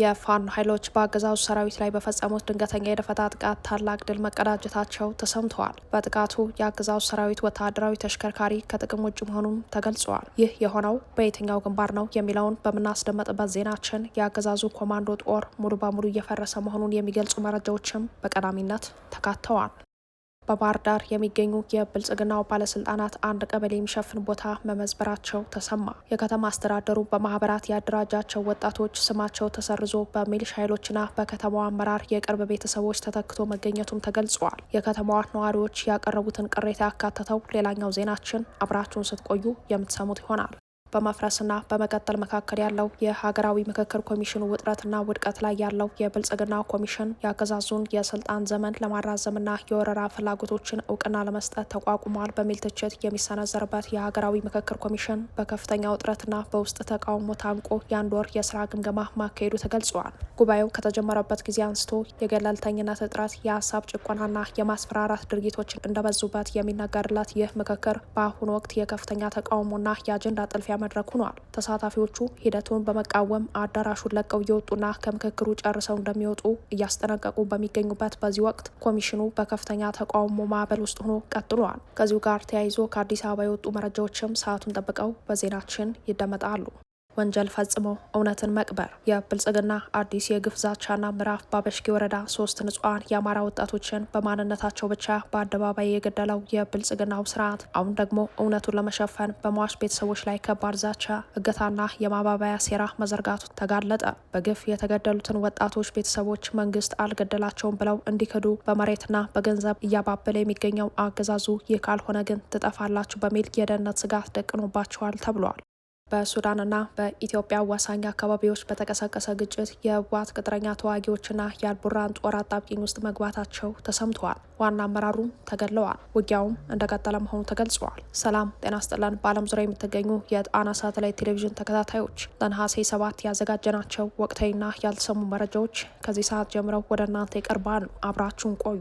የፋኖ ኃይሎች በአገዛዙ ሰራዊት ላይ በፈጸሙት ድንገተኛ የደፈጣ ጥቃት ታላቅ ድል መቀዳጀታቸው ተሰምተዋል። በጥቃቱ የአገዛዙ ሰራዊት ወታደራዊ ተሽከርካሪ ከጥቅም ውጭ መሆኑን ተገልጿል። ይህ የሆነው በየትኛው ግንባር ነው የሚለውን በምናስደመጥበት ዜናችን የአገዛዙ ኮማንዶ ጦር ሙሉ በሙሉ እየፈረሰ መሆኑን የሚገልጹ መረጃዎችም በቀዳሚነት ተካተዋል። በባህር ዳር የሚገኙ የብልጽግናው ባለስልጣናት አንድ ቀበሌ የሚሸፍን ቦታ መመዝበራቸው ተሰማ። የከተማ አስተዳደሩ በማህበራት ያደራጃቸው ወጣቶች ስማቸው ተሰርዞ በሚሊሻ ኃይሎችና በከተማዋ አመራር የቅርብ ቤተሰቦች ተተክቶ መገኘቱም ተገልጿል። የከተማዋ ነዋሪዎች ያቀረቡትን ቅሬታ ያካተተው ሌላኛው ዜናችን አብራችሁን ስትቆዩ የምትሰሙት ይሆናል። በመፍረስና በመቀጠል መካከል ያለው የሀገራዊ ምክክር ኮሚሽኑ ውጥረትና ውድቀት ላይ ያለው የብልጽግና ኮሚሽን የአገዛዙን የስልጣን ዘመን ለማራዘምና የወረራ ፍላጎቶችን እውቅና ለመስጠት ተቋቁሟል በሚል ትችት የሚሰነዘርበት የሀገራዊ ምክክር ኮሚሽን በከፍተኛ ውጥረትና በውስጥ ተቃውሞ ታንቆ የአንድ ወር የስራ ግምገማ ማካሄዱ ተገልጿል። ጉባኤው ከተጀመረበት ጊዜ አንስቶ የገለልተኝነት እጥረት፣ የሀሳብ ጭቆናና የማስፈራራት ድርጊቶች እንደበዙበት የሚነገርለት ይህ ምክክር በአሁኑ ወቅት የከፍተኛ ተቃውሞና የአጀንዳ ጥልፊያ መድረክ ሆኗል። ተሳታፊዎቹ ሂደቱን በመቃወም አዳራሹን ለቀው እየወጡና ከምክክሩ ጨርሰው እንደሚወጡ እያስጠነቀቁ በሚገኙበት በዚህ ወቅት ኮሚሽኑ በከፍተኛ ተቃውሞ ማዕበል ውስጥ ሆኖ ቀጥሏል። ከዚሁ ጋር ተያይዞ ከአዲስ አበባ የወጡ መረጃዎችም ሰዓቱን ጠብቀው በዜናችን ይደመጣሉ። ወንጀል ፈጽሞ እውነትን መቅበር። የብልጽግና አዲስ የግፍ ዛቻና ምዕራፍ በአበሽጌ ወረዳ 3 ንጹሐን የአማራ ወጣቶችን በማንነታቸው ብቻ በአደባባይ የገደለው የብልጽግናው ስርዓት አሁን ደግሞ እውነቱን ለመሸፈን በሟች ቤተሰቦች ላይ ከባድ ዛቻ፣ እገታና የማባበያ ሴራ መዘርጋቱ ተጋለጠ። በግፍ የተገደሉትን ወጣቶች ቤተሰቦች መንግስት አልገደላቸውም ብለው እንዲክዱ በመሬትና በገንዘብ እያባበለ የሚገኘው አገዛዙ ይህ ካልሆነ ግን ትጠፋላችሁ በሚል የደህንነት ስጋት ደቅኖባቸዋል ተብሏል። በሱዳንና በኢትዮጵያ አዋሳኝ አካባቢዎች በተቀሰቀሰ ግጭት የህወሓት ቅጥረኛ ተዋጊዎችና የአልቡራን ጦር አጣብቂኝ ውስጥ መግባታቸው ተሰምተዋል። ዋና አመራሩም ተገድለዋል። ውጊያውም እንደቀጠለ መሆኑ ተገልጿል። ሰላም ጤና ስጥልን። በዓለም ዙሪያ የምትገኙ የጣና ሳተላይት ቴሌቪዥን ተከታታዮች ለነሐሴ 7 ያዘጋጀናቸው ወቅታዊና ያልተሰሙ መረጃዎች ከዚህ ሰዓት ጀምረው ወደ እናንተ ይቀርባሉ። አብራችሁን ቆዩ።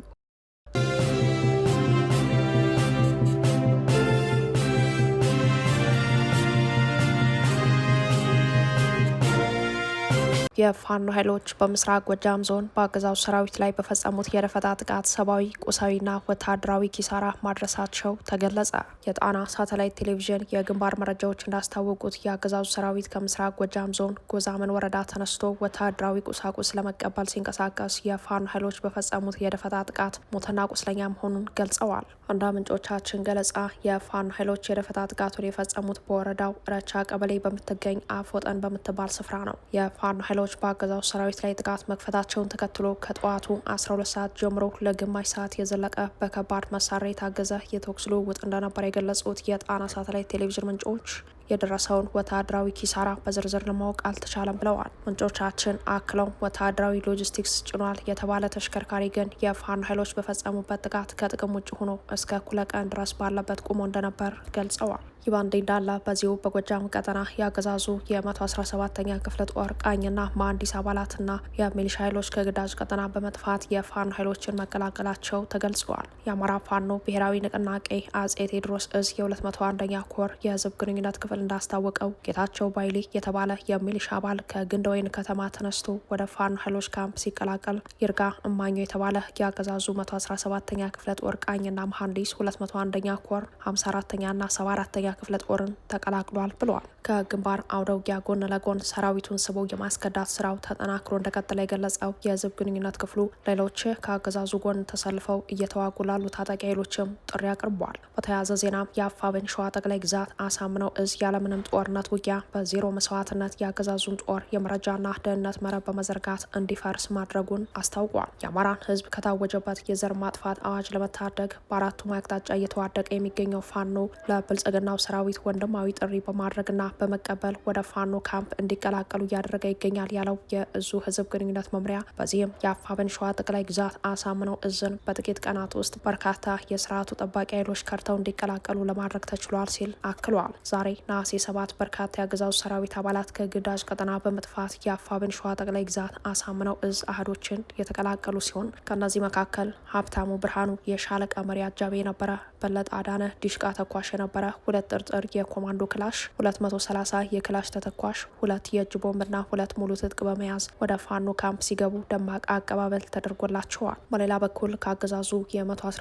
የፋኖ ኃይሎች በምስራቅ ጎጃም ዞን በአገዛዙ ሰራዊት ላይ በፈጸሙት የደፈጣ ጥቃት ሰብአዊ፣ ቁሳዊና ወታደራዊ ኪሳራ ማድረሳቸው ተገለጸ። የጣና ሳተላይት ቴሌቪዥን የግንባር መረጃዎች እንዳስታወቁት የአገዛዙ ሰራዊት ከምስራቅ ጎጃም ዞን ጎዛመን ወረዳ ተነስቶ ወታደራዊ ቁሳቁስ ለመቀበል ሲንቀሳቀስ የፋኖ ኃይሎች በፈጸሙት የደፈጣ ጥቃት ሞትና ቁስለኛ መሆኑን ገልጸዋል። እንደ ምንጮቻችን ገለጻ የፋኖ ኃይሎች የደፈጣ ጥቃቱን የፈጸሙት በወረዳው ረቻ ቀበሌ በምትገኝ አፎጠን በምትባል ስፍራ ነው። የፋኖ ኃይሎች በአገዛዙ ሰራዊት ላይ ጥቃት መክፈታቸውን ተከትሎ ከጠዋቱ 12 ሰዓት ጀምሮ ለግማሽ ሰዓት የዘለቀ በከባድ መሳሪያ የታገዘ የተኩስ ልውውጥ እንደነበር የገለጹት የጣና ሳተላይት ቴሌቪዥን ምንጮች የደረሰውን ወታደራዊ ኪሳራ በዝርዝር ለማወቅ አልተቻለም ብለዋል። ምንጮቻችን አክለው ወታደራዊ ሎጂስቲክስ ጭኗል የተባለ ተሽከርካሪ ግን የፋኖ ኃይሎች በፈጸሙበት ጥቃት ከጥቅም ውጭ ሆኖ እስከ እኩለ ቀን ድረስ ባለበት ቁሞ እንደነበር ገልጸዋል። ይህ በእንዲህ እንዳለ በዚሁ በጎጃም ቀጠና የአገዛዙ የ117ኛ ክፍለ ጦር ቃኝና መሐንዲስ አባላትና የሚሊሻ ኃይሎች ከግዳጅ ቀጠና በመጥፋት የፋኖ ኃይሎችን መቀላቀላቸው ተገልጸዋል። የአማራ ፋኖ ብሔራዊ ንቅናቄ አጼ ቴዎድሮስ እዝ የ201ኛ ኮር የህዝብ ግንኙነት ክፍል እንዳስታወቀው ጌታቸው ባይሌ የተባለ የሚሊሻ አባል ከግንደወይን ከተማ ተነስቶ ወደ ፋኖ ኃይሎች ካምፕ ሲቀላቀል ይርጋ እማኞ የተባለ የአገዛዙ 117ኛ ክፍለ ጦር ቃኝና መሐንዲስ 201ኛ ኮር 54ኛና 74ኛ ክፍለ ጦርን ተቀላቅሏል ብለዋል። ከግንባር አውደ ውጊያ ጎን ለጎን ሰራዊቱን ስቦ የማስከዳት ስራው ተጠናክሮ እንደቀጠለ የገለጸው የህዝብ ግንኙነት ክፍሉ ሌሎች ከአገዛዙ ጎን ተሰልፈው እየተዋጉ ላሉ ታጣቂ ኃይሎችም ጥሪ አቅርበዋል። በተያያዘ ዜናም የአፋብኃኝ ሸዋ ጠቅላይ ግዛት አሳምነው እዝ ያለምንም ጦርነት ውጊያ በዜሮ መስዋዕትነት የአገዛዙን ጦር የመረጃና ደህንነት መረብ በመዘርጋት እንዲፈርስ ማድረጉን አስታውቋል። የአማራን ህዝብ ከታወጀበት የዘር ማጥፋት አዋጅ ለመታደግ በአራቱም አቅጣጫ እየተዋደቀ የሚገኘው ፋኖ ለብልጽግናው ሰራዊት ወንድማዊ ጥሪ በማድረግና በመቀበል ወደ ፋኖ ካምፕ እንዲቀላቀሉ እያደረገ ይገኛል ያለው የእዙ ህዝብ ግንኙነት መምሪያ በዚህም የአፋብኃኝ ሸዋ ጠቅላይ ግዛት አሳምነው እዝን በጥቂት ቀናት ውስጥ በርካታ የስርዓቱ ጠባቂ ኃይሎች ከርተው እንዲቀላቀሉ ለማድረግ ተችሏል ሲል አክሏል። ዛሬ ነሐሴ 7 በርካታ የአገዛዙ ሰራዊት አባላት ከግዳጅ ቀጠና በመጥፋት የአፋብን ሸዋ ጠቅላይ ግዛት አሳምነው እዝ አህዶችን የተቀላቀሉ ሲሆን ከእነዚህ መካከል ሀብታሙ ብርሃኑ የሻለቃ መሪ አጃቢ የነበረ፣ በለጠ አዳነ ዲሽቃ ተኳሽ የነበረ፣ 2 ጥርጥር የኮማንዶ ክላሽ፣ 230 የክላሽ ተተኳሽ፣ 2 የእጅ ቦምብና 2 ሙሉ ትጥቅ በመያዝ ወደ ፋኖ ካምፕ ሲገቡ ደማቅ አቀባበል ተደርጎላቸዋል። በሌላ በኩል ከአገዛዙ የ112ኛ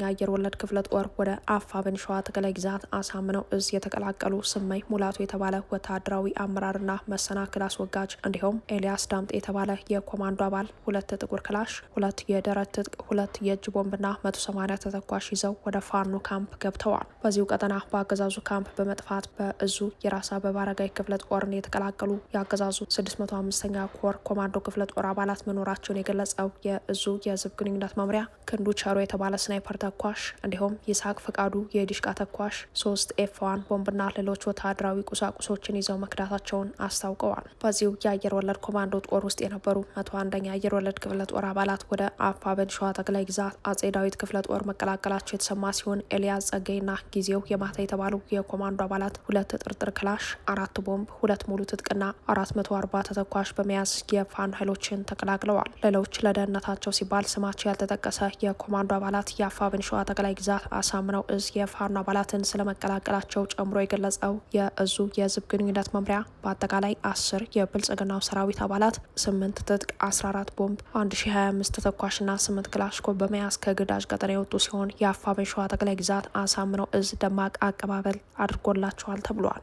አየር ወለድ ክፍለ ጦር ወደ አፋብን ሸዋ ጠቅላይ ግዛት አሳምነው እዝ የተቀላቀሉ ስመኝ ሙላቱ የተባለ ወታደራዊ አመራርና መሰናክል አስወጋጅ እንዲሁም ኤልያስ ዳምጤ የተባለ የኮማንዶ አባል 2 ጥቁር ክላሽ፣ 2 የደረት ትጥቅ፣ 2 የእጅ ቦምብና 180 ተተኳሽ ይዘው ወደ ፋኖ ካምፕ ገብተዋል። በዚሁ ቀጠና በአገዛዙ ካምፕ በመጥፋት በእዙ የራስ አበበ አረጋይ ክፍለ ጦርን የተቀላቀሉ የአገዛዙ 605ኛ ኮር ኮማንዶ ክፍለ ጦር አባላት መኖራቸውን የገለጸው የእዙ የህዝብ ግንኙነት መምሪያ ክንዱ ቸሮ የተባለ ስናይፐር ተኳሽ እንዲሁም ይስሐቅ ፈቃዱ የዲሽቃ ተኳሽ 3 ኤፍ1 ቦምብና ሌሎች ወታደራዊ ቁሳቁሶችን ይዘው መክዳታቸውን አስታውቀዋል። በዚሁ የአየር ወለድ ኮማንዶ ጦር ውስጥ የነበሩ 101ኛ አየር ወለድ ክፍለ ጦር አባላት ወደ አፋብን ሸዋ ጠቅላይ ግዛት አጼ ዳዊት ክፍለ ጦር መቀላቀላቸው የተሰማ ሲሆን ኤልያስ ጸጋይና ጊዜው የማታ የተባሉ የኮማንዶ አባላት 2 ጥርጥር ክላሽ፣ 4 ቦምብ፣ 2 ሙሉ ትጥቅና 440 ተተኳሽ በመያዝ የፋኖ ኃይሎችን ተቀላቅለዋል። ሌሎች ለደህንነታቸው ሲባል ስማቸው ያልተጠቀሰ የኮማንዶ አባላት የአፋብን ሸዋ ጠቅላይ ግዛት አሳምነው እዝ የፋኖ አባላትን ስለመቀላቀላቸው ጨምሮ የገለጸው የእዙ የህዝብ ግንኙነት መምሪያ በአጠቃላይ 10 የብልጽግናው ሰራዊት አባላት 8 ትጥቅ፣ 14 ቦምብ፣ 1025 ተተኳሽና 8 ክላሽኮቭ በመያዝ ከግዳጅ ቀጠና የወጡ ሲሆን የአፋብን ሸዋ ጠቅላይ ግዛት አሳምነው እዝ ደማቅ አቀባበል አድርጎላቸዋል ተብሏል።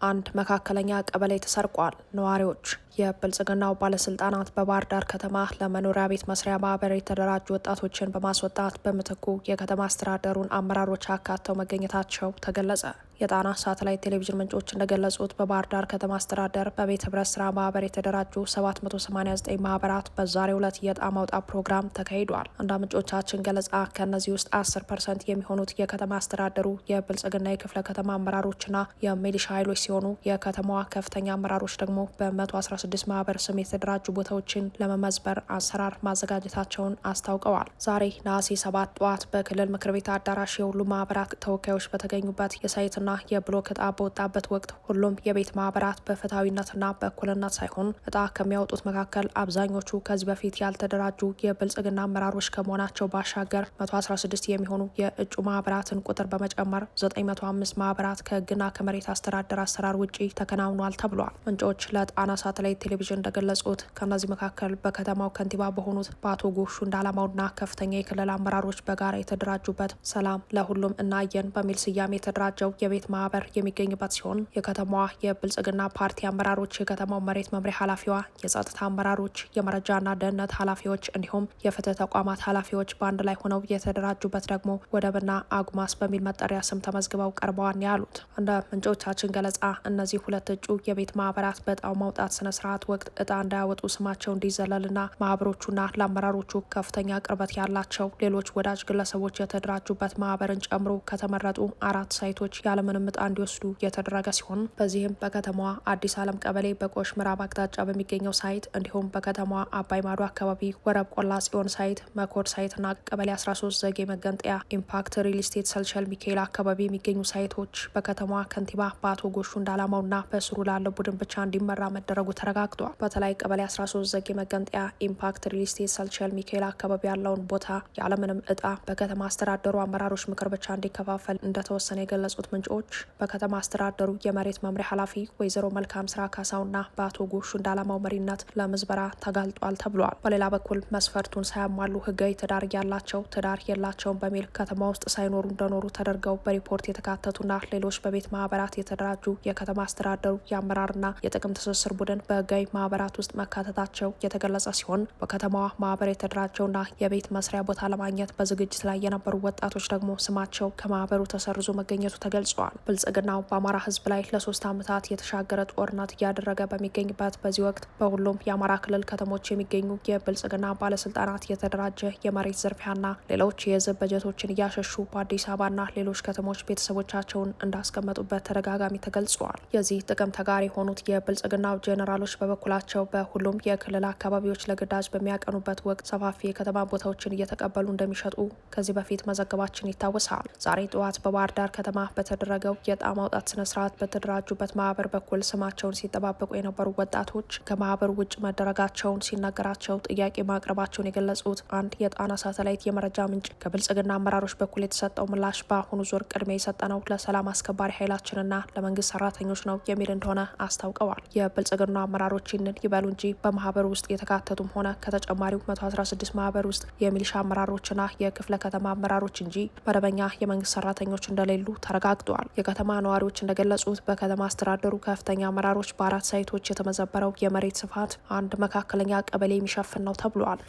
አንድ መካከለኛ ቀበሌ ተሰርቋል። ነዋሪዎች የብልጽግናው ባለስልጣናት በባህር ዳር ከተማ ለመኖሪያ ቤት መስሪያ ማህበር የተደራጁ ወጣቶችን በማስወጣት በምትኩ የከተማ አስተዳደሩን አመራሮች አካተው መገኘታቸው ተገለጸ። የጣና ሳተላይት ቴሌቪዥን ምንጮች እንደገለጹት በባህር ዳር ከተማ አስተዳደር በቤት ህብረት ስራ ማህበር የተደራጁ 789 ማህበራት በዛሬው ዕለት የዕጣ ማውጣት ፕሮግራም ተካሂዷል። እንደ ምንጮቻችን ገለጻ ከእነዚህ ውስጥ 10% የሚሆኑት የከተማ አስተዳደሩ የብልጽግና የክፍለ ከተማ አመራሮችና የሚሊሻ ኃይሎች ሲሆኑ የከተማዋ ከፍተኛ አመራሮች ደግሞ በ116 ማህበር ስም የተደራጁ ቦታዎችን ለመመዝበር አሰራር ማዘጋጀታቸውን አስታውቀዋል። ዛሬ ነሐሴ 7 ጠዋት በክልል ምክር ቤት አዳራሽ የሁሉም ማህበራት ተወካዮች በተገኙበት የሳይትና የብሎክ እጣ በወጣበት ወቅት ሁሉም የቤት ማህበራት በፍትሐዊነትና በእኩልነት ሳይሆን እጣ ከሚያወጡት መካከል አብዛኞቹ ከዚህ በፊት ያልተደራጁ የብልጽግና አመራሮች ከመሆናቸው ባሻገር 116 የሚሆኑ የእጩ ማህበራትን ቁጥር በመጨመር 905 ማህበራት ከህግና ከመሬት አስተዳደር አሰራር ውጪ ተከናውኗል ተብሏል። ምንጮች ለጣና ሳተላይት ቴሌቪዥን እንደገለጹት ከእነዚህ መካከል በከተማው ከንቲባ በሆኑት በአቶ ጎሹ እንዳላማውና ከፍተኛ የክልል አመራሮች በጋራ የተደራጁበት ሰላም ለሁሉም እናየን በሚል ስያሜ የተደራጀው የቤት ማህበር የሚገኝበት ሲሆን የከተማዋ የብልጽግና ፓርቲ አመራሮች፣ የከተማው መሬት መምሪያ ኃላፊዋ፣ የጸጥታ አመራሮች፣ የመረጃና ደህንነት ኃላፊዎች እንዲሁም የፍትህ ተቋማት ኃላፊዎች በአንድ ላይ ሆነው የተደራጁበት ደግሞ ወደብና አጉማስ በሚል መጠሪያ ስም ተመዝግበው ቀርበዋል ያሉት እንደ ምንጮቻችን ገለጻ እነዚህ 2 እጩ የቤት ማህበራት በእጣው ማውጣት ስነ ስርዓት ወቅት እጣ እንዳያወጡ ስማቸው እንዲዘለልና ማህበሮቹና ለአመራሮቹ ከፍተኛ ቅርበት ያላቸው ሌሎች ወዳጅ ግለሰቦች የተደራጁበት ማህበርን ጨምሮ ከተመረጡ 4 ሳይቶች ያለምንም እጣ እንዲወስዱ የተደረገ ሲሆን በዚህም በከተማዋ አዲስ ዓለም ቀበሌ በቆሽ ምዕራብ አቅጣጫ በሚገኘው ሳይት እንዲሁም በከተማዋ አባይ ማዶ አካባቢ ወረብ ቆላ ጽዮን ሳይት፣ መኮድ ሳይትና ቀበሌ 13 ዘጌ መገንጠያ ኢምፓክት ሪል ስቴት ሰልቸል ሚካኤል አካባቢ የሚገኙ ሳይቶች በከተማዋ ከንቲባ በአቶ ጎሹ እንዳላማውና በስሩ ላለው ቡድን ብቻ እንዲመራ መደረጉ ተረጋግጧል። በተለይ ቀበሌ 13 ዘጌ መገንጠያ ኢምፓክት ሪል ስቴት ሰልቸል ሚካኤል አካባቢ ያለውን ቦታ ያለምንም እጣ በከተማ አስተዳደሩ አመራሮች ምክር ብቻ እንዲከፋፈል እንደተወሰነ የገለጹት ምንጮች በከተማ አስተዳደሩ የመሬት መምሪያ ኃላፊ ወይዘሮ መልካም ስራ ካሳውና በአቶ ጎሹ እንዳላማው መሪነት ለምዝበራ ተጋልጧል ተብሏል። በሌላ በኩል መስፈርቱን ሳያሟሉ ህጋዊ ትዳር ያላቸው ትዳር የላቸውም በሚል ከተማ ውስጥ ሳይኖሩ እንደኖሩ ተደርገው በሪፖርት የተካተቱና ሌሎች በቤት ማህበራት የተደራጁ የከተማ አስተዳደሩ የአመራርና የጥቅም ትስስር ቡድን በህጋዊ ማህበራት ውስጥ መካተታቸው የተገለጸ ሲሆን በከተማዋ ማህበር የተደራጀውና የቤት መስሪያ ቦታ ለማግኘት በዝግጅት ላይ የነበሩ ወጣቶች ደግሞ ስማቸው ከማህበሩ ተሰርዞ መገኘቱ ተገልጿል። ብልጽግናው በአማራ ህዝብ ላይ ለ3 ዓመታት የተሻገረ ጦርነት እያደረገ በሚገኝበት በዚህ ወቅት በሁሉም የአማራ ክልል ከተሞች የሚገኙ የብልጽግና ባለስልጣናት የተደራጀ የመሬት ዝርፊያና ሌሎች የህዝብ በጀቶችን እያሸሹ በአዲስ አበባና ሌሎች ከተሞች ቤተሰቦቻቸውን እንዳስቀመጡበት ተደጋጋሚ ተገልጿል። የዚህ ጥቅም ተጋሪ የሆኑት የብልጽግናው ጄኔራሎች አመራሮች በበኩላቸው በሁሉም የክልል አካባቢዎች ለግዳጅ በሚያቀኑበት ወቅት ሰፋፊ የከተማ ቦታዎችን እየተቀበሉ እንደሚሸጡ ከዚህ በፊት መዘገባችን ይታወሳል። ዛሬ ጠዋት በባህር ዳር ከተማ በተደረገው የዕጣ ማውጣት ስነስርዓት በተደራጁበት ማህበር በኩል ስማቸውን ሲጠባበቁ የነበሩ ወጣቶች ከማህበሩ ውጭ መደረጋቸውን ሲነገራቸው ጥያቄ ማቅረባቸውን የገለጹት አንድ የጣና ሳተላይት የመረጃ ምንጭ ከብልጽግና አመራሮች በኩል የተሰጠው ምላሽ በአሁኑ ዙር ቅድሚያ የሰጠነው ለሰላም አስከባሪ ኃይላችንና ለመንግስት ሰራተኞች ነው የሚል እንደሆነ አስታውቀዋል። የብልጽግና አመራሮች ይህንን ይበሉ እንጂ በማህበሩ ውስጥ የተካተቱም ሆነ ከተጨማሪው 116 ማህበር ውስጥ የሚሊሻ አመራሮችና የክፍለ ከተማ አመራሮች እንጂ መደበኛ የመንግስት ሰራተኞች እንደሌሉ ተረጋግጠዋል። የከተማ ነዋሪዎች እንደገለጹት በከተማ አስተዳደሩ ከፍተኛ አመራሮች በ4 ሳይቶች የተመዘበረው የመሬት ስፋት አንድ መካከለኛ ቀበሌ የሚሸፍን ነው ተብሏል።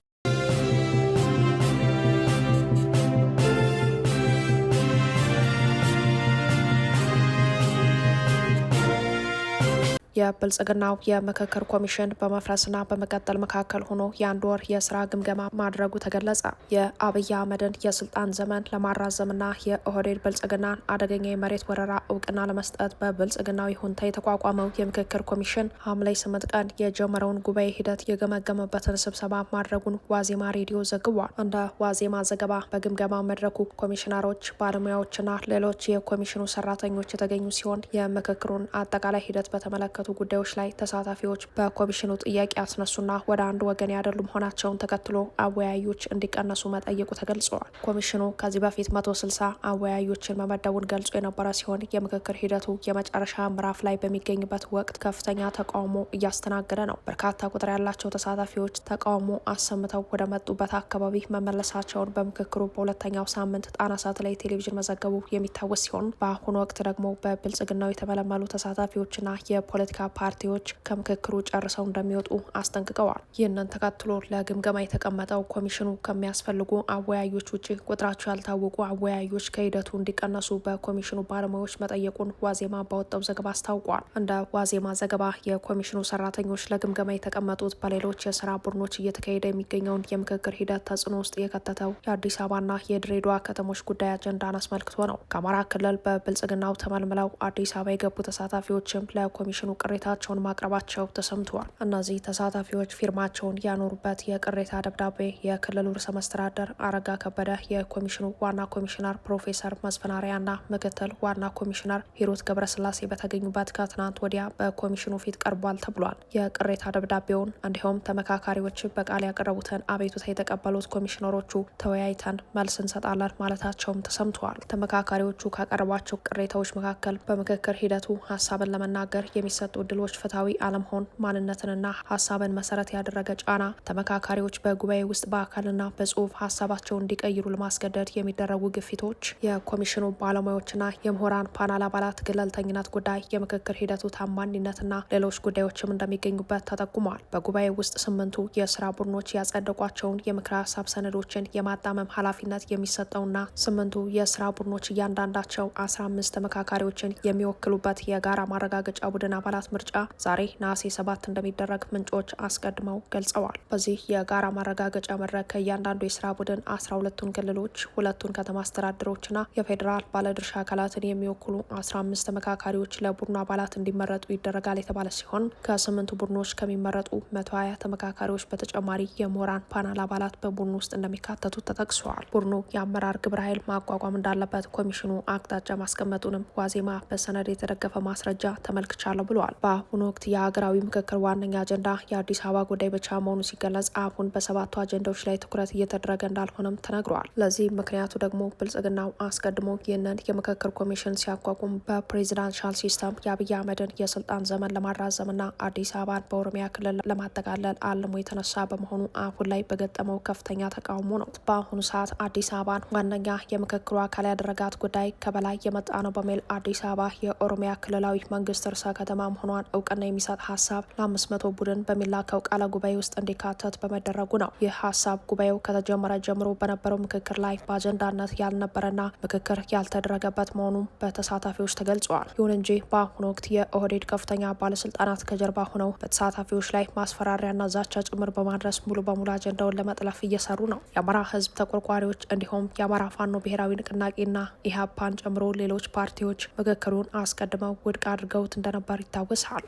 የብልጽግናው የምክክር ኮሚሽን በመፍረስና በመቀጠል መካከል ሆኖ የአንድ ወር የስራ ግምገማ ማድረጉ ተገለጸ። የአብይ አህመድን የስልጣን ዘመን ለማራዘምና የኦህዴድ ብልጽግናን አደገኛ የመሬት ወረራ እውቅና ለመስጠት በብልጽግናዊ ሁንታ የተቋቋመው የምክክር ኮሚሽን ሐምሌ 8 ቀን የጀመረውን ጉባኤ ሂደት የገመገመበትን ስብሰባ ማድረጉን ዋዜማ ሬዲዮ ዘግቧል። እንደ ዋዜማ ዘገባ በግምገማ መድረኩ ኮሚሽነሮች፣ ባለሙያዎችና ሌሎች የኮሚሽኑ ሰራተኞች የተገኙ ሲሆን የምክክሩን አጠቃላይ ሂደት በተመለከቱ ጉዳዮች ላይ ተሳታፊዎች በኮሚሽኑ ጥያቄ ያስነሱና ወደ አንድ ወገን ያደሉ መሆናቸውን ተከትሎ አወያዮች እንዲቀነሱ መጠየቁ ተገልጸዋል። ኮሚሽኑ ከዚህ በፊት 160 አወያዮችን መመደቡን ገልጾ የነበረ ሲሆን የምክክር ሂደቱ የመጨረሻ ምዕራፍ ላይ በሚገኝበት ወቅት ከፍተኛ ተቃውሞ እያስተናገደ ነው። በርካታ ቁጥር ያላቸው ተሳታፊዎች ተቃውሞ አሰምተው ወደ መጡበት አካባቢ መመለሳቸውን በምክክሩ በሁለተኛው ሳምንት ጣና ሳተላይት ቴሌቪዥን መዘገቡ የሚታወስ ሲሆን በአሁኑ ወቅት ደግሞ በብልጽግናው የተመለመሉ ተሳታፊዎችና የፖለቲካ ፓርቲዎች ከምክክሩ ጨርሰው እንደሚወጡ አስጠንቅቀዋል። ይህንን ተከትሎ ለግምገማ የተቀመጠው ኮሚሽኑ ከሚያስፈልጉ አወያዮች ውጭ ቁጥራቸው ያልታወቁ አወያዮች ከሂደቱ እንዲቀነሱ በኮሚሽኑ ባለሙያዎች መጠየቁን ዋዜማ ባወጣው ዘገባ አስታውቋል። እንደ ዋዜማ ዘገባ የኮሚሽኑ ሰራተኞች ለግምገማ የተቀመጡት በሌሎች የስራ ቡድኖች እየተካሄደ የሚገኘውን የምክክር ሂደት ተጽዕኖ ውስጥ የከተተው የአዲስ አበባና የድሬዳዋ ከተሞች ጉዳይ አጀንዳን አስመልክቶ ነው። ከአማራ ክልል በብልጽግናው ተመልምለው አዲስ አበባ የገቡ ተሳታፊዎችም ለኮሚሽኑ ቅሬታቸውን ማቅረባቸው ተሰምተዋል። እነዚህ ተሳታፊዎች ፊርማቸውን ያኖሩበት የቅሬታ ደብዳቤ የክልሉ ርዕሰ መስተዳደር አረጋ ከበደ፣ የኮሚሽኑ ዋና ኮሚሽነር ፕሮፌሰር መስፍን አርአያና ምክትል ዋና ኮሚሽነር ሂሩት ገብረስላሴ በተገኙበት ከትናንት ወዲያ በኮሚሽኑ ፊት ቀርቧል ተብሏል። የቅሬታ ደብዳቤውን እንዲሁም ተመካካሪዎች በቃል ያቀረቡትን አቤቱታ የተቀበሉት ኮሚሽነሮቹ ተወያይተን መልስ እንሰጣለን ማለታቸውም ተሰምተዋል። ተመካካሪዎቹ ካቀረቧቸው ቅሬታዎች መካከል በምክክር ሂደቱ ሀሳብን ለመናገር የሚሰጡ እድሎች ፍትሐዊ አለመሆን፣ ማንነትንና ሀሳብን መሰረት ያደረገ ጫና፣ ተመካካሪዎች በጉባኤ ውስጥ በአካልና በጽሁፍ ሀሳባቸውን እንዲቀይሩ ለማስገደድ የሚደረጉ ግፊቶች፣ የኮሚሽኑ ባለሙያዎችና የምሁራን ፓናል አባላት ገለልተኝነት ጉዳይ፣ የምክክር ሂደቱ ታማኝነትና ሌሎች ጉዳዮችም እንደሚገኙበት ተጠቁሟል። በጉባኤ ውስጥ 8ቱ የስራ ቡድኖች ያጸደቋቸውን የምክረ ሀሳብ ሰነዶችን የማጣመም ኃላፊነት የሚሰጠውና 8ቱ የስራ ቡድኖች እያንዳንዳቸው 15 ተመካካሪዎችን የሚወክሉበት የጋራ ማረጋገጫ ቡድን አባላት ምርጫ ዛሬ ነሐሴ 7 እንደሚደረግ ምንጮች አስቀድመው ገልጸዋል። በዚህ የጋራ ማረጋገጫ መድረክ ከእያንዳንዱ የስራ ቡድን 12ቱን ክልሎች፣ 2ቱን ከተማ አስተዳደሮችና የፌዴራል ባለድርሻ አካላትን የሚወክሉ 15 ተመካካሪዎች ለቡድኑ አባላት እንዲመረጡ ይደረጋል የተባለ ሲሆን ከ8ቱ ቡድኖች ከሚመረጡ 120 ተመካካሪዎች በተጨማሪ የምሁራን ፓናል አባላት በቡድኑ ውስጥ እንደሚካተቱ ተጠቅሰዋል። ቡድኑ የአመራር ግብረ ኃይል ማቋቋም እንዳለበት ኮሚሽኑ አቅጣጫ ማስቀመጡንም ዋዜማ በሰነድ የተደገፈ ማስረጃ ተመልክቻለሁ ብለዋል። በአሁኑ ወቅት የሀገራዊ ምክክር ዋነኛ አጀንዳ የአዲስ አበባ ጉዳይ ብቻ መሆኑ ሲገለጽ አሁን በ7ቱ አጀንዳዎች ላይ ትኩረት እየተደረገ እንዳልሆነም ተነግረዋል። ለዚህ ምክንያቱ ደግሞ ብልጽግናው አስቀድሞ ይህንን የምክክር ኮሚሽን ሲያቋቁም በፕሬዚዳንሻል ሲስተም የአብይ አህመድን የስልጣን ዘመን ለማራዘምና አዲስ አበባን በኦሮሚያ ክልል ለማጠቃለል አልሞ የተነሳ በመሆኑ አሁን ላይ በገጠመው ከፍተኛ ተቃውሞ ነው። በአሁኑ ሰዓት አዲስ አበባን ዋነኛ የምክክሩ አካል ያደረጋት ጉዳይ ከበላይ የመጣ ነው በሚል አዲስ አበባ የኦሮሚያ ክልላዊ መንግስት ርዕሰ ከተማ መሆኗን እውቅና የሚሰጥ ሀሳብ ለ500 ቡድን በሚላከው ቃለ ጉባኤ ውስጥ እንዲካተት በመደረጉ ነው። ይህ ሀሳብ ጉባኤው ከተጀመረ ጀምሮ በነበረው ምክክር ላይ በአጀንዳነት ያልነበረና ምክክር ያልተደረገበት መሆኑም በተሳታፊዎች ተገልጸዋል። ይሁን እንጂ በአሁኑ ወቅት የኦህዴድ ከፍተኛ ባለስልጣናት ከጀርባ ሆነው በተሳታፊዎች ላይ ማስፈራሪያና ዛቻ ጭምር በማድረስ ሙሉ በሙሉ አጀንዳውን ለመጥለፍ እየሰሩ ነው። የአማራ ህዝብ ተቆርቋሪዎች እንዲሁም የአማራ ፋኖ ብሔራዊ ንቅናቄና ኢህአፓን ጨምሮ ሌሎች ፓርቲዎች ምክክሩን አስቀድመው ውድቅ አድርገውት እንደነበር ይታወሳል።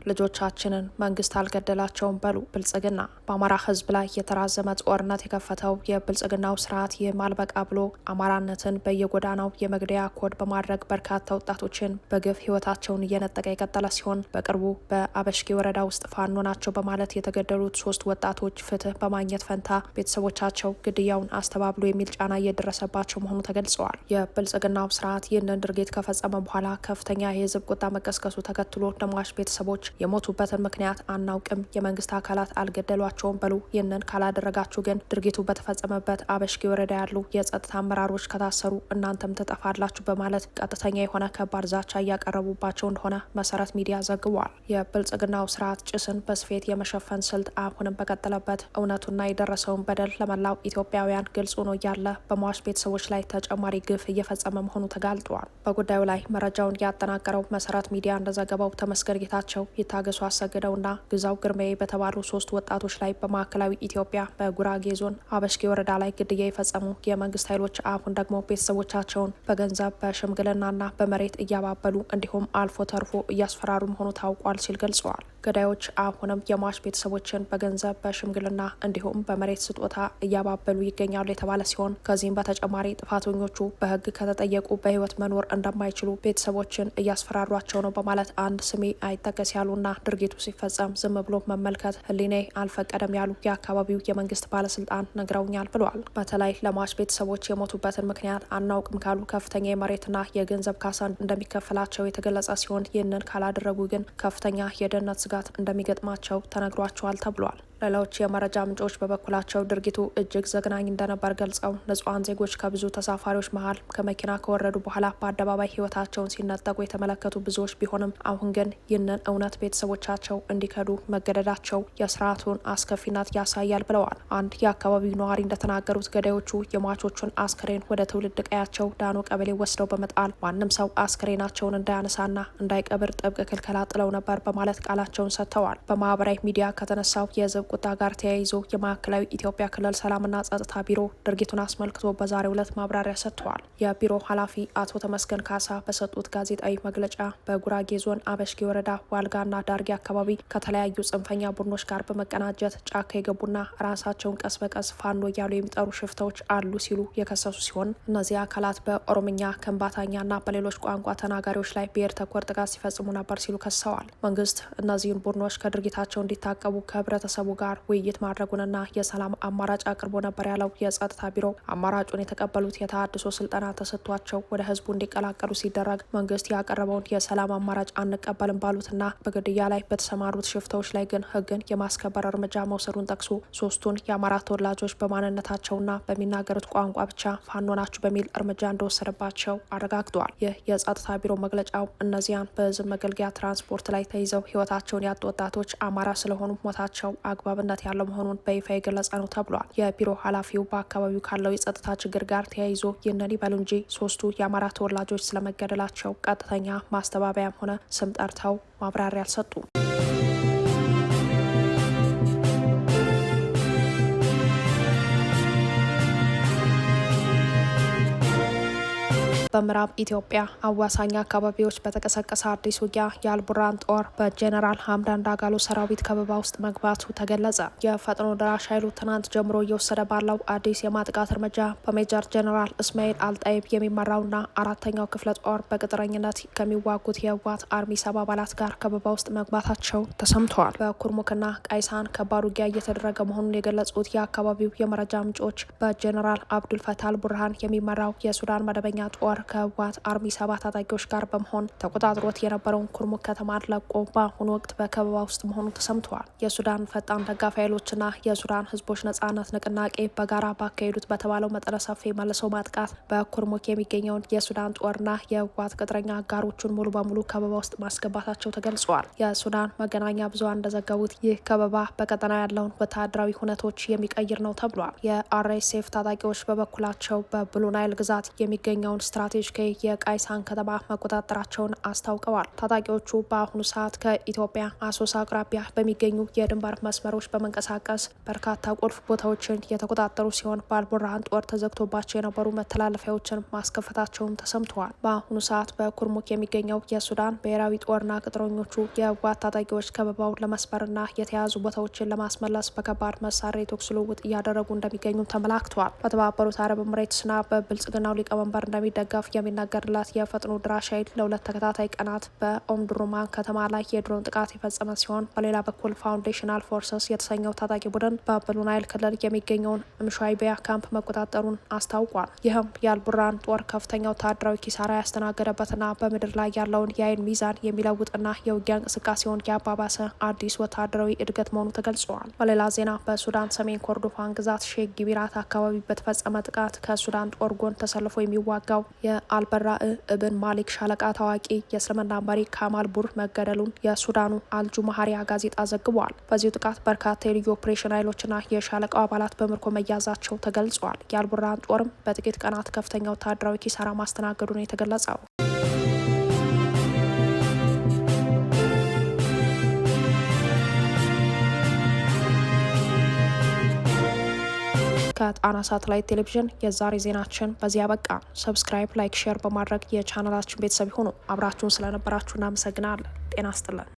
ልጆቻችንን መንግስት አልገደላቸውም በሉ ብልጽግና። በአማራ ህዝብ ላይ የተራዘመ ጦርነት የከፈተው የብልጽግናው ስርዓት ይህም አልበቃ ብሎ አማራነትን በየጎዳናው የመግደያ ኮድ በማድረግ በርካታ ወጣቶችን በግፍ ህይወታቸውን እየነጠቀ የቀጠለ ሲሆን በቅርቡ በአበሽጌ ወረዳ ውስጥ ፋኖ ናቸው በማለት የተገደሉት 3 ወጣቶች ፍትህ በማግኘት ፈንታ ቤተሰቦቻቸው ግድያውን አስተባብሎ የሚል ጫና እየደረሰባቸው መሆኑ ተገልጸዋል። የብልጽግናው ስርዓት ይህንን ድርጊት ከፈጸመ በኋላ ከፍተኛ የህዝብ ቁጣ መቀስቀሱ ተከትሎ ለሟች ቤተሰቦች የሞቱበትን ምክንያት አናውቅም፣ የመንግስት አካላት አልገደሏቸውም በሉ፣ ይህንን ካላደረጋችሁ ግን ድርጊቱ በተፈጸመበት አበሽጌ ወረዳ ያሉ የጸጥታ አመራሮች ከታሰሩ እናንተም ትጠፋላችሁ በማለት ቀጥተኛ የሆነ ከባድ ዛቻ እያቀረቡባቸው እንደሆነ መሰረት ሚዲያ ዘግቧል። የብልጽግናው ስርዓት ጭስን በስፌት የመሸፈን ስልት አሁንም በቀጠለበት እውነቱና የደረሰውን በደል ለመላው ኢትዮጵያውያን ግልጽ ሆኖ እያለ በሟች ቤተሰቦች ላይ ተጨማሪ ግፍ እየፈጸመ መሆኑ ተጋልጧል። በጉዳዩ ላይ መረጃውን ያጠናቀረው መሰረት ሚዲያ እንደዘገበው ተመስገን ጌታቸው፣ ይታገሱ አሰግደውና ግዛው ግርማዬ በተባሉ 3 ወጣቶች ላይ በማዕከላዊ ኢትዮጵያ በጉራጌ ዞን አበሽጌ ወረዳ ላይ ግድያ የፈጸሙ የመንግስት ኃይሎች አሁን ደግሞ ቤተሰቦቻቸውን በገንዘብ በሽምግልናና በመሬት እያባበሉ እንዲሁም አልፎ ተርፎ እያስፈራሩ መሆኑ ታውቋል ሲል ገልጸዋል። ገዳዮች አሁንም የሟች ቤተሰቦችን በገንዘብ በሽምግልና እንዲሁም በመሬት ስጦታ እያባበሉ ይገኛሉ የተባለ ሲሆን ከዚህም በተጨማሪ ጥፋተኞቹ በህግ ከተጠየቁ በህይወት መኖር እንደማይችሉ ቤተሰቦችን እያስፈራሯቸው ነው በማለት አንድ ስሜ አይጠቀስ ያሉና ድርጊቱ ሲፈጸም ዝም ብሎ መመልከት ህሊኔ አልፈቀደም ያሉ የአካባቢው የመንግስት ባለስልጣን ነግረውኛል ብለዋል። በተለይ ለሟች ቤተሰቦች የሞቱበትን ምክንያት አናውቅም ካሉ ከፍተኛ የመሬትና የገንዘብ ካሳ እንደሚከፈላቸው የተገለጸ ሲሆን ይህንን ካላደረጉ ግን ከፍተኛ የደህንነት ስጋት እንደሚገጥማቸው ተነግሯቸዋል ተብሏል። ሌሎች የመረጃ ምንጮች በበኩላቸው ድርጊቱ እጅግ ዘግናኝ እንደነበር ገልጸው ንጹሐን ዜጎች ከብዙ ተሳፋሪዎች መሀል ከመኪና ከወረዱ በኋላ በአደባባይ ህይወታቸውን ሲነጠቁ የተመለከቱ ብዙዎች ቢሆንም አሁን ግን ይህንን እውነት ቤተሰቦቻቸው እንዲከዱ መገደዳቸው የስርዓቱን አስከፊነት ያሳያል ብለዋል። አንድ የአካባቢው ነዋሪ እንደተናገሩት ገዳዮቹ የሟቾቹን አስክሬን ወደ ትውልድ ቀያቸው ዳኖ ቀበሌ ወስደው በመጣል ማንም ሰው አስክሬናቸውን እንዳያነሳና እንዳይቀብር ጥብቅ ክልከላ ጥለው ነበር በማለት ቃላቸውን ሰጥተዋል። በማህበራዊ ሚዲያ ከተነሳው የህዝብ ቁጣ ጋር ተያይዞ የማዕከላዊ ኢትዮጵያ ክልል ሰላምና ጸጥታ ቢሮ ድርጊቱን አስመልክቶ በዛሬው ዕለት ማብራሪያ ሰጥተዋል። የቢሮ ኃላፊ አቶ ተመስገን ካሳ በሰጡት ጋዜጣዊ መግለጫ በጉራጌ ዞን አበሽጌ ወረዳ ዋልጋና ዳርጌ አካባቢ ከተለያዩ ጽንፈኛ ቡድኖች ጋር በመቀናጀት ጫካ የገቡና ራሳቸውን ቀስ በቀስ ፋኖ እያሉ የሚጠሩ ሽፍታዎች አሉ ሲሉ የከሰሱ ሲሆን እነዚህ አካላት በኦሮምኛ ከምባታኛና በሌሎች ቋንቋ ተናጋሪዎች ላይ ብሔር ተኮር ጥቃት ሲፈጽሙ ነበር ሲሉ ከሰዋል። መንግስት እነዚህን ቡድኖች ከድርጊታቸው እንዲታቀቡ ከህብረተሰቡ ጋር ውይይት ማድረጉንና የሰላም አማራጭ አቅርቦ ነበር ያለው የጸጥታ ቢሮ አማራጩን የተቀበሉት የተሃድሶ ስልጠና ተሰጥቷቸው ወደ ህዝቡ እንዲቀላቀሉ ሲደረግ መንግስት ያቀረበውን የሰላም አማራጭ አንቀበልም ባሉትና በግድያ ላይ በተሰማሩት ሽፍታዎች ላይ ግን ህግን የማስከበር እርምጃ መውሰዱን ጠቅሶ 3ቱን የአማራ ተወላጆች በማንነታቸውና በሚናገሩት ቋንቋ ብቻ ፋኖ ናችሁ በሚል እርምጃ እንደወሰደባቸው አረጋግጠዋል። ይህ የጸጥታ ቢሮ መግለጫው እነዚያን በህዝብ መገልገያ ትራንስፖርት ላይ ተይዘው ህይወታቸውን ያጡ ወጣቶች አማራ ስለሆኑ ሞታቸው አግባብነት ያለው መሆኑን በይፋ የገለጸ ነው ተብሏል። የቢሮ ኃላፊው በአካባቢው ካለው የጸጥታ ችግር ጋር ተያይዞ ይህንን ይበሉ እንጂ 3ቱ የአማራ ተወላጆች ስለመገደላቸው ቀጥተኛ ማስተባበያም ሆነ ስም ጠርተው ማብራሪያ አልሰጡም። በምዕራብ ኢትዮጵያ አዋሳኝ አካባቢዎች በተቀሰቀሰ አዲስ ውጊያ የአልቡራን ጦር በጄኔራል ሀምዳን ዳጋሎ ሰራዊት ከበባ ውስጥ መግባቱ ተገለጸ። የፈጥኖ ደራሽ ኃይሉ ትናንት ጀምሮ እየወሰደ ባለው አዲስ የማጥቃት እርምጃ በሜጀር ጄኔራል እስማኤል አልጣይብ የሚመራውና 4ኛው ክፍለ ጦር በቅጥረኝነት ከሚዋጉት የህወሓት አርሚ 70 አባላት ጋር ከበባ ውስጥ መግባታቸው ተሰምተዋል። በኩርሙክና ቃይሳን ከባድ ውጊያ እየተደረገ መሆኑን የገለጹት የአካባቢው የመረጃ ምንጮች በጄኔራል አብዱልፈታህ አልቡርሃን የሚመራው የሱዳን መደበኛ ጦር ከህወሓት አርሚ 7 ታጣቂዎች ጋር በመሆን ተቆጣጥሮት የነበረውን ኩርሙክ ከተማን ለቆ በአሁኑ ወቅት በከበባ ውስጥ መሆኑ ተሰምተዋል። የሱዳን ፈጣን ደጋፊ ኃይሎችና የሱዳን ህዝቦች ነጻነት ንቅናቄ በጋራ ባካሄዱት በተባለው መጠነ ሰፊ መልሶ ማጥቃት በኩርሙክ የሚገኘውን የሱዳን ጦርና የህወሓት ቅጥረኛ አጋሮቹን ሙሉ በሙሉ ከበባ ውስጥ ማስገባታቸው ተገልጿል። የሱዳን መገናኛ ብዙሃን እንደዘገቡት ይህ ከበባ በቀጠና ያለውን ወታደራዊ ሁነቶች የሚቀይር ነው ተብሏል። የአርኤስኤፍ ታጣቂዎች በበኩላቸው በብሉ ናይል ግዛት የሚገኘውን ስትራቴጂ ስትራቴጂካዊ የቃይሳን ከተማ መቆጣጠራቸውን አስታውቀዋል። ታጣቂዎቹ በአሁኑ ሰዓት ከኢትዮጵያ አሶሳ አቅራቢያ በሚገኙ የድንበር መስመሮች በመንቀሳቀስ በርካታ ቁልፍ ቦታዎችን የተቆጣጠሩ ሲሆን በአልቡርሃን ጦር ተዘግቶባቸው የነበሩ መተላለፊያዎችን ማስከፈታቸውን ተሰምተዋል። በአሁኑ ሰዓት በኩርሙክ የሚገኘው የሱዳን ብሔራዊ ጦርና ቅጥረኞቹ የህወሓት ታጣቂዎች ከበባውን ለመስበርና የተያዙ ቦታዎችን ለማስመለስ በከባድ መሳሪያ የተኩስ ልውውጥ እያደረጉ እንደሚገኙ ተመላክተዋል። በተባበሩት አረብ ኤምሬትስና በብልጽግናው ሊቀመንበር እንደሚደገፍ የሚነገርላት የፈጥኖ ድራሽ ኃይል ለሁለት ተከታታይ ቀናት በኦምዱሩማን ከተማ ላይ የድሮን ጥቃት የፈጸመ ሲሆን በሌላ በኩል ፋውንዴሽናል ፎርሰስ የተሰኘው ታጣቂ ቡድን በብሉ ናይል ክልል የሚገኘውን ምሻይቢያ ካምፕ መቆጣጠሩን አስታውቋል። ይህም የአልቡርሃን ጦር ከፍተኛ ወታደራዊ ኪሳራ ያስተናገደበትና በምድር ላይ ያለውን የአይን ሚዛን የሚለውጥና የውጊያ እንቅስቃሴውን ያባባሰ አዲስ ወታደራዊ እድገት መሆኑ ተገልጿል። በሌላ ዜና በሱዳን ሰሜን ኮርዶፋን ግዛት ሼክ ጊቢራት አካባቢ በተፈጸመ ጥቃት ከሱዳን ጦር ጎን ተሰልፎ የሚዋጋው የአልበራእ እብን ማሊክ ሻለቃ ታዋቂ የእስልምና መሪ ካማል ቡር መገደሉን የሱዳኑ አልጁማሃሪያ ጋዜጣ ዘግቧል። በዚሁ ጥቃት በርካታ የልዩ ኦፕሬሽን ኃይሎችና የሻለቃው አባላት በምርኮ መያዛቸው ተገልጿል። የአልቡርሃን ጦርም በጥቂት ቀናት ከፍተኛ ወታደራዊ ኪሳራ ማስተናገዱን የተገለጸው ከጣና ሳተላይት ቴሌቪዥን የዛሬ ዜናችን በዚህ ያበቃ። ሰብስክራይብ፣ ላይክ፣ ሼር በማድረግ የቻናላችን ቤተሰብ ይሁኑ። አብራችሁን ስለነበራችሁ እናመሰግናለን። ጤና ይስጥልን።